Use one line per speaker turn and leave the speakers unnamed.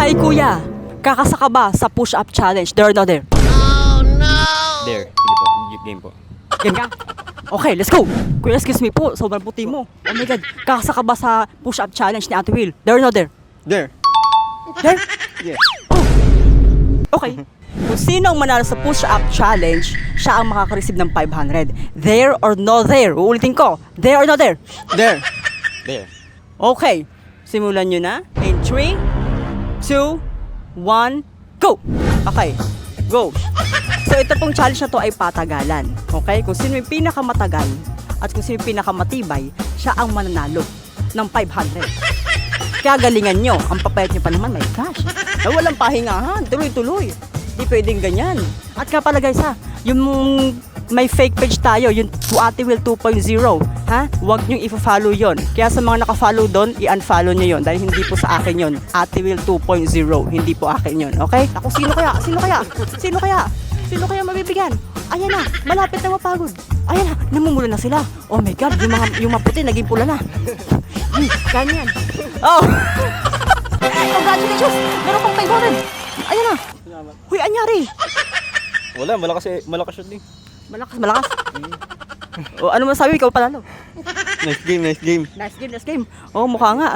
Hi kuya, kakasaka ba sa push-up challenge? There or no there?
There. Sige po. Game po.
Game ka? Okay, let's go! Kuya, excuse me po, sobrang puti mo. Oh my God, kakasaka ba sa push-up challenge ni Ate Will? There or no there?
There.
There?
Yes.
Okay. Kung sino ang manalo sa push-up challenge, siya ang makaka-receive ng 500. There or no there? Uulitin ko. There or no there?
There. There.
Okay. Simulan nyo na. In 3, 2, 1, go! Okay. Go. So ito pong challenge na to ay patagalan. Okay? Kung sino yung pinakamatagal at kung sino yung pinakamatibay, siya ang mananalo ng 500. Kaya galingan nyo. Ang papayat nyo pa naman, my gosh. Ay, walang pahingahan. Tuloy-tuloy. Di pwedeng ganyan. At kaya pala guys ha, yung may fake page tayo, yung Ate Will 2.0, ha? Huwag nyo i-follow yon. Kaya sa mga naka-follow doon, i-unfollow nyo yon dahil hindi po sa akin yon. Ate Will 2.0, hindi po akin yon. Okay? Ako, sino kaya? Sino kaya? Sino kaya? Sino kaya mabibigyan? Ayan na, malapit na mapagod. Ayan na, namumula na sila. Oh my God, yung maputi, naging pula na. Ganyan. Oh! Congratulations! Meron pang 500. Ayan na. Huy, anyari.
Wala, malakas yun din.
Malakas, malakas. O, ano masabi? Ikaw panalo.
Nice game, nice game.
Nice game, nice game. Oh, mukha nga.